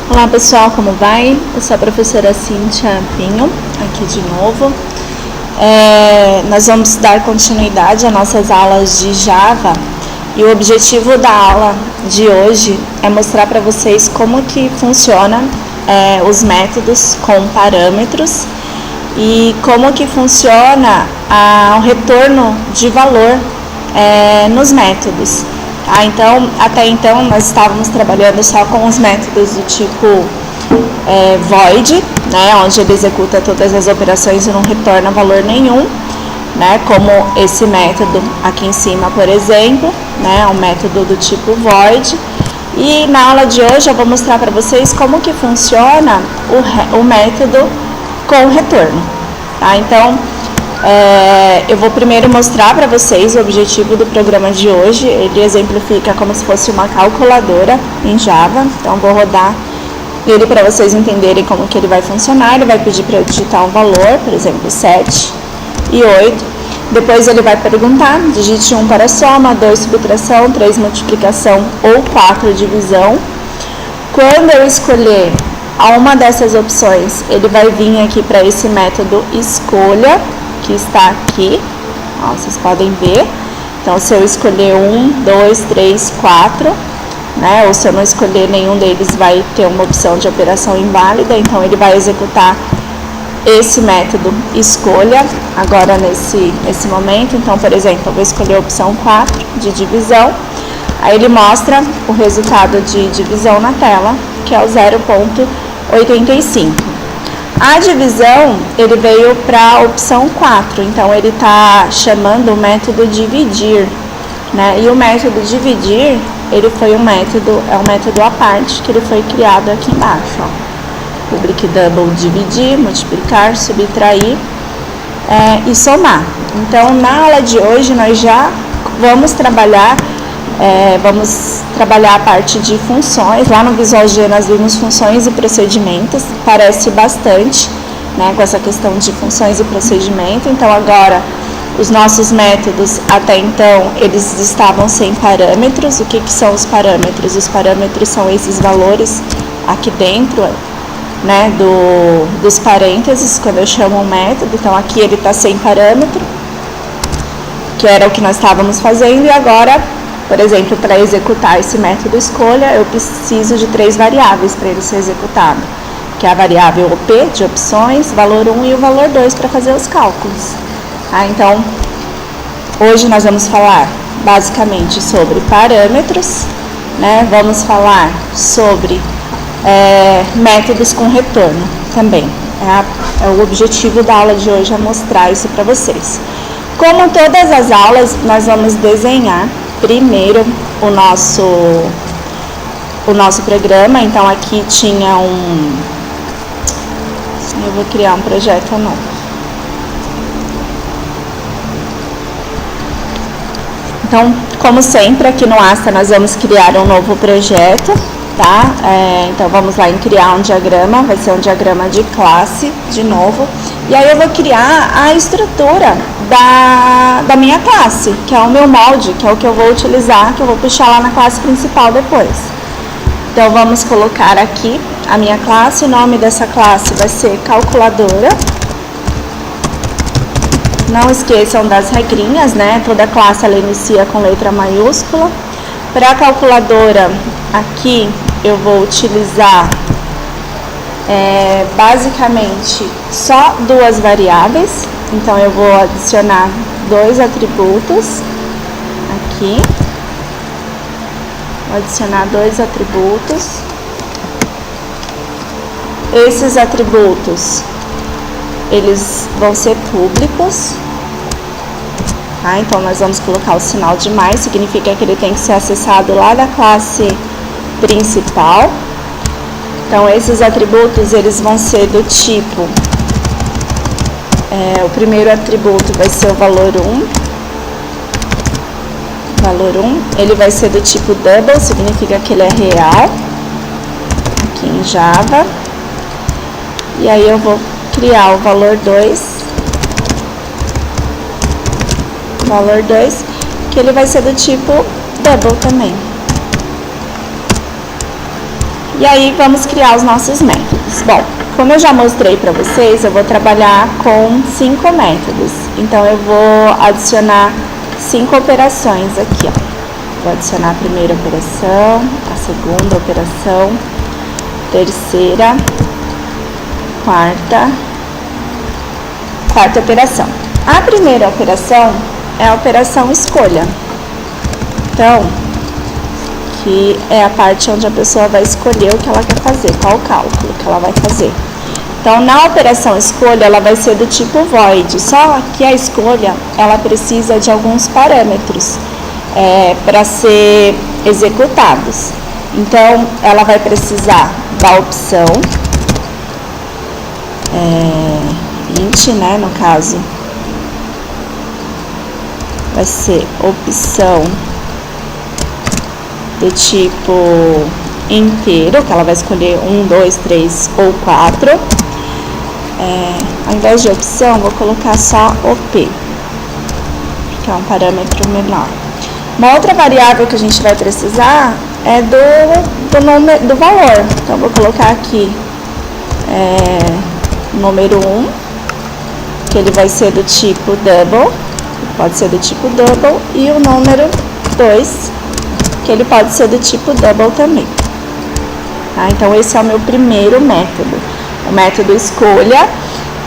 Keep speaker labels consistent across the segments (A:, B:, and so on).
A: Olá pessoal, como vai? Eu sou a professora Cíntia Pinho, aqui de novo. Nós vamos dar continuidade às nossas aulas de Java e o objetivo da aula de hoje é mostrar para vocês como que funciona os métodos com parâmetros e como que funciona o retorno de valor nos métodos. Então, até então nós estávamos trabalhando só com os métodos do tipo void, né, onde ele executa todas as operações e não retorna valor nenhum, né, como esse método aqui em cima, por exemplo, né, um método do tipo void. E na aula de hoje eu vou mostrar para vocês como que funciona o método com retorno, tá? Então, eu vou primeiro mostrar para vocês o objetivo do programa de hoje. Ele exemplifica como se fosse uma calculadora em Java. Então, vou rodar ele para vocês entenderem como que ele vai funcionar. Ele vai pedir para eu digitar um valor, por exemplo, 7 e 8. Depois ele vai perguntar, digite 1 para soma, 2 subtração, 3 multiplicação ou 4 divisão. Quando eu escolher uma dessas opções, ele vai vir aqui para esse método escolha, que está aqui, ó, vocês podem ver. Então, se eu escolher 1, 2, 3, 4, né, ou se eu não escolher nenhum deles, vai ter uma opção de operação inválida. Então, ele vai executar esse método escolha agora nesse momento. Então, por exemplo, eu vou escolher a opção 4 de divisão. Aí ele mostra o resultado de divisão na tela, que é o 0,85. A divisão, ele veio para a opção 4, então ele está chamando o método dividir, né? E o método dividir, ele foi um método à parte, que ele foi criado aqui embaixo, ó. Public double, dividir, multiplicar, subtrair e somar. Então, na aula de hoje, nós já vamos trabalhar a parte de funções. Lá no Visual G nós vimos funções e procedimentos, parece bastante, né, com essa questão de funções e procedimento. Então agora os nossos métodos, até então, eles estavam sem parâmetros. O que são os parâmetros? Os parâmetros são esses valores aqui dentro, né, dos parênteses, quando eu chamo um método. Então aqui ele está sem parâmetro, que era o que nós estávamos fazendo, e agora, por exemplo, para executar esse método escolha, eu preciso de 3 variáveis para ele ser executado, que é a variável OP, de opções, valor 1 e o valor 2 para fazer os cálculos. Então, hoje nós vamos falar basicamente sobre parâmetros, né? Vamos falar sobre métodos com retorno também. O objetivo da aula de hoje é mostrar isso para vocês. Como todas as aulas, nós vamos desenhar primeiro o nosso programa. Então aqui tinha eu vou criar um projeto novo. Então, como sempre, aqui no Asta nós vamos criar um novo projeto, tá? Então vamos lá em criar um diagrama, vai ser um diagrama de classe, de novo. E aí eu vou criar a estrutura da minha classe, que é o meu molde, que é o que eu vou utilizar, que eu vou puxar lá na classe principal depois. Então vamos colocar aqui a minha classe. O nome dessa classe vai ser calculadora. Não esqueçam das regrinhas, né? Toda classe ela inicia com letra maiúscula. Para a calculadora, aqui eu vou utilizar basicamente só 2 variáveis. Então eu vou adicionar 2 atributos aqui. Vou adicionar 2 atributos. Esses atributos, eles vão ser públicos, tá? Então nós vamos colocar o sinal de mais, significa que ele tem que ser acessado lá da classe principal. Então esses atributos, eles vão ser do tipo, o primeiro atributo vai ser o valor 1. Valor 1, ele vai ser do tipo double, significa que ele é real, aqui em Java. E aí eu vou criar o valor 2, que ele vai ser do tipo double também. E aí vamos criar os nossos métodos. Bom, como eu já mostrei para vocês, eu vou trabalhar com 5 métodos. Então eu vou adicionar 5 operações aqui, ó. Vou adicionar a primeira operação, a segunda operação, terceira, quarta operação. A primeira operação é a operação escolha. Então, que é a parte onde a pessoa vai escolher o que ela quer fazer, qual o cálculo que ela vai fazer. Então, na operação escolha, ela vai ser do tipo void, só que a escolha, ela precisa de alguns parâmetros para ser executados. Então, ela vai precisar da opção, int, né, no caso, vai ser opção do tipo inteiro, que ela vai escolher 1, 2, 3 ou 4. Ao invés de opção, vou colocar só OP, que é um parâmetro menor. Uma outra variável que a gente vai precisar é do valor. Então, vou colocar aqui número 1, que ele vai ser do tipo double, pode ser do tipo double, e o número 2, que ele pode ser do tipo double também. Tá? Então, esse é o meu primeiro método, o método escolha.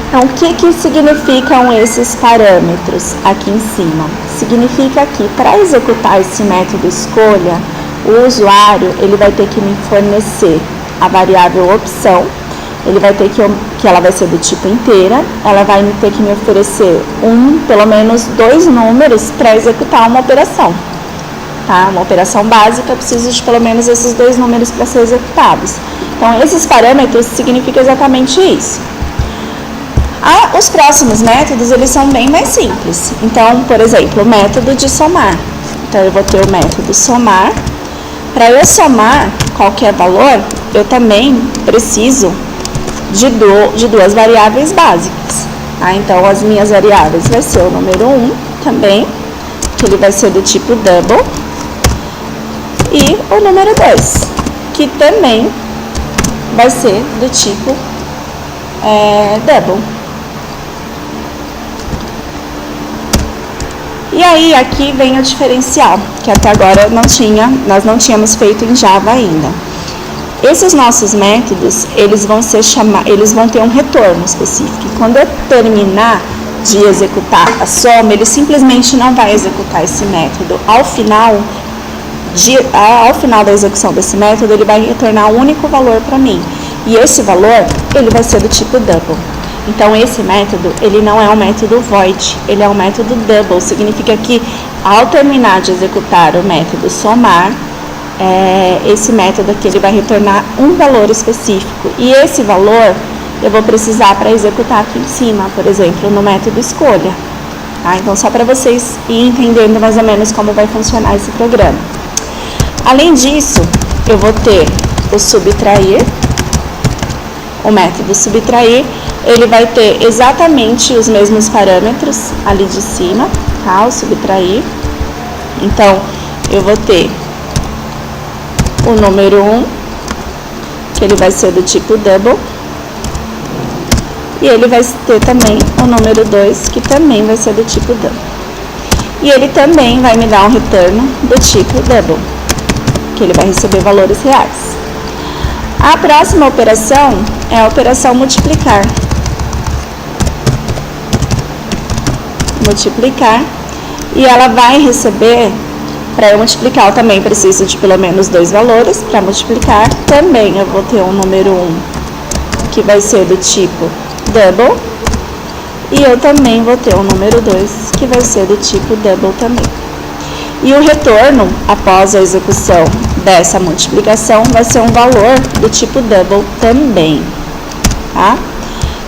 A: Então, o que significam esses parâmetros aqui em cima? Significa que para executar esse método escolha, o usuário ele vai ter que me fornecer a variável opção, ele vai ter que ela vai ser do tipo inteira, ela vai ter que me oferecer pelo menos 2 números para executar uma operação. Tá? Uma operação básica, eu preciso de pelo menos esses 2 números para ser executados. Então, esses parâmetros significam exatamente isso. Os próximos métodos, eles são bem mais simples. Então, por exemplo, o método de somar. Então, eu vou ter o método somar. Para eu somar qualquer valor, eu também preciso de 2 variáveis básicas. Tá? Então, as minhas variáveis vai ser o número 1 também, que ele vai ser do tipo double, e o número 2, que também vai ser do tipo double. E aí, aqui vem o diferencial, que até agora nós não tínhamos feito em Java ainda. Esses nossos métodos, eles vão ter um retorno específico. E quando eu terminar de executar a soma, ele simplesmente não vai executar esse método. Ao final da execução desse método, ele vai retornar um único valor para mim. E esse valor, ele vai ser do tipo double. Então, esse método, ele não é um método void, ele é um método double. Significa que, ao terminar de executar o método somar, esse método aqui, ele vai retornar um valor específico. E esse valor, eu vou precisar para executar aqui em cima, por exemplo, no método escolha. Tá? Então, só para vocês irem entendendo mais ou menos como vai funcionar esse programa. Além disso, eu vou ter o subtrair. O método subtrair, ele vai ter exatamente os mesmos parâmetros ali de cima, tá? O subtrair. Então, eu vou ter o número 1, que ele vai ser do tipo double, e ele vai ter também o número 2, que também vai ser do tipo double. E ele também vai me dar um retorno do tipo double, que ele vai receber valores reais. A próxima operação é a operação multiplicar. Multiplicar, e ela vai receber, para eu multiplicar, eu também preciso de pelo menos 2 valores para multiplicar. Também eu vou ter um número 1, que vai ser do tipo double, e eu também vou ter um número 2, que vai ser do tipo double também. E o retorno, após a execução dessa multiplicação, vai ser um valor do tipo double também, tá?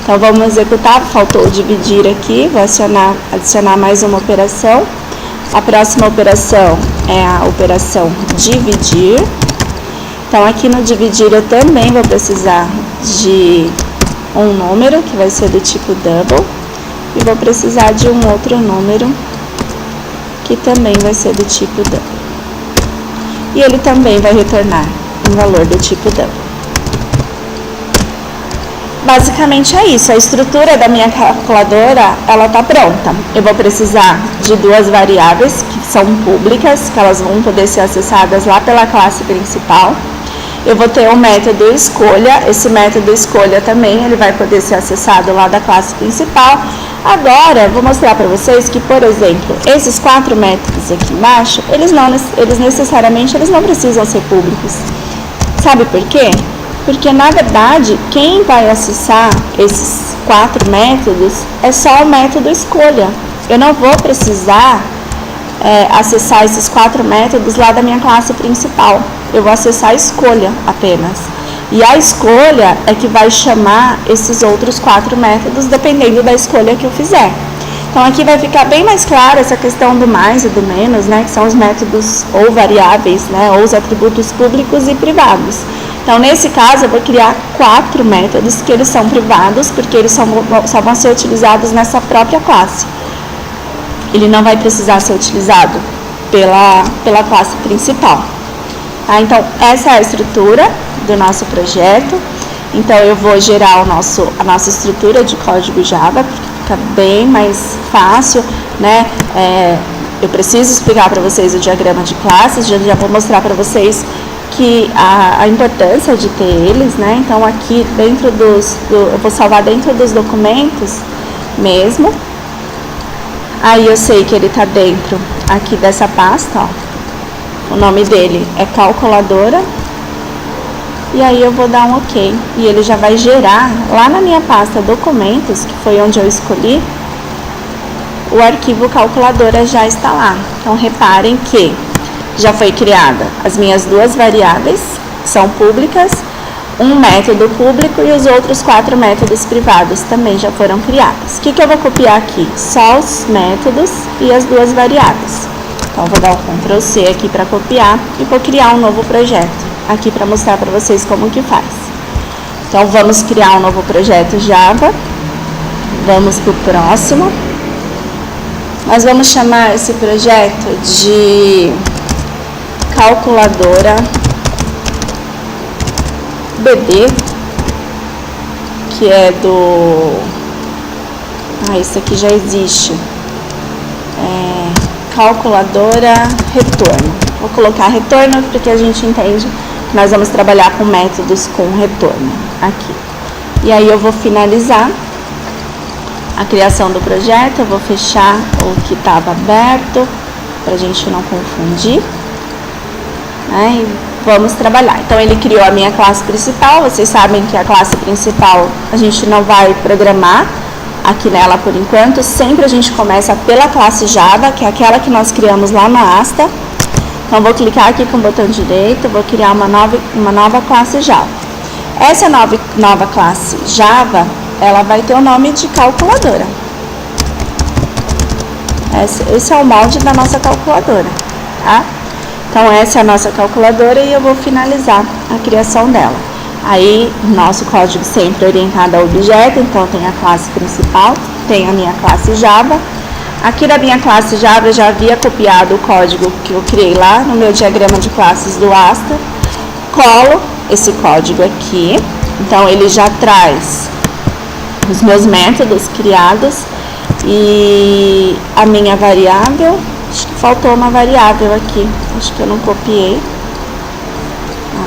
A: Então, vamos executar, faltou dividir aqui, vou adicionar mais uma operação. A próxima operação é a operação dividir. Então, aqui no dividir eu também vou precisar de um número, que vai ser do tipo double, e vou precisar de um outro número, que também vai ser do tipo double. E ele também vai retornar um valor do tipo double. basicamente é isso. A estrutura da minha calculadora, ela está pronta. Eu vou precisar de duas variáveis que são públicas, que elas vão poder ser acessadas lá pela classe principal. Eu vou ter um método escolha, esse método escolha também, ele vai poder ser acessado lá da classe principal. Agora, vou mostrar para vocês que, por exemplo, esses 4 métodos aqui embaixo, eles necessariamente não precisam ser públicos. Sabe por quê? Porque, na verdade, quem vai acessar esses 4 métodos é só o método escolha. Eu não vou precisar acessar esses 4 métodos lá da minha classe principal. Eu vou acessar a escolha apenas. E a escolha é que vai chamar esses outros 4 métodos, dependendo da escolha que eu fizer. Então, aqui vai ficar bem mais claro essa questão do mais e do menos, né? Que são os métodos ou variáveis, né? Ou os atributos públicos e privados. Então, nesse caso, eu vou criar 4 métodos que eles são privados, porque eles só vão ser utilizados nessa própria classe. Ele não vai precisar ser utilizado pela classe principal. Tá? Então, essa é a estrutura do nosso projeto. Então, eu vou gerar a nossa estrutura de código Java, porque fica bem mais fácil, né? Eu preciso explicar para vocês o diagrama de classes, já vou mostrar para vocês que a importância de ter eles, né? Então, aqui dentro eu vou salvar dentro dos documentos mesmo. Aí eu sei que ele está dentro aqui dessa pasta, ó. O nome dele é calculadora. E aí eu vou dar um OK. E ele já vai gerar lá na minha pasta documentos, que foi onde eu escolhi, o arquivo calculadora já está lá. Então reparem que já foi criada as minhas 2 variáveis, que são públicas, um método público e os outros 4 métodos privados também já foram criados. O que eu vou copiar aqui? Só os métodos e as 2 variáveis. Então, vou dar o Ctrl C aqui para copiar e vou criar um novo projeto aqui para mostrar para vocês como que faz. Então, vamos criar um novo projeto Java. Vamos para o próximo. Nós vamos chamar esse projeto de calculadora BD, que é do... isso aqui já existe. Calculadora retorno. Vou colocar retorno porque a gente entende que nós vamos trabalhar com métodos com retorno aqui. E aí eu vou finalizar a criação do projeto, eu vou fechar o que estava aberto para a gente não confundir. E vamos trabalhar. Então, ele criou a minha classe principal. Vocês sabem que a classe principal a gente não vai programar aqui nela por enquanto. Sempre a gente começa pela classe Java, que é aquela que nós criamos lá na Asta. Então, vou clicar aqui com o botão direito, vou criar uma nova classe Java. Essa nova classe Java, ela vai ter o nome de calculadora. Esse é o molde da nossa calculadora, tá? Então, essa é a nossa calculadora e eu vou finalizar a criação dela. Aí, nosso código sempre orientado a objeto, então tem a classe principal, tem a minha classe Java. Aqui na minha classe Java eu já havia copiado o código que eu criei lá no meu diagrama de classes do Asta. Colo esse código aqui, então ele já traz os meus métodos criados e a minha variável. Acho que faltou uma variável aqui, acho que eu não copiei.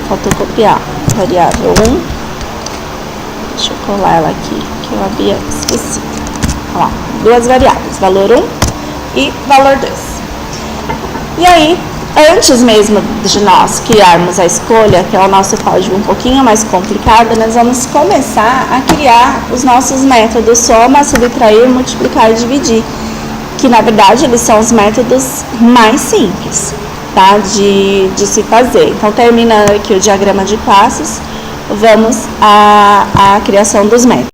A: Faltou copiar. Variável 1. Deixa eu colar ela aqui, que eu havia esquecido. Ó, 2 variáveis, valor 1 e valor 2. E aí, antes mesmo de nós criarmos a escolha, que é o nosso código um pouquinho mais complicado, nós vamos começar a criar os nossos métodos soma, subtrair, multiplicar e dividir, que na verdade eles são os métodos mais simples, tá? de se fazer. Então, terminando aqui o diagrama de classes, vamos à criação dos métodos.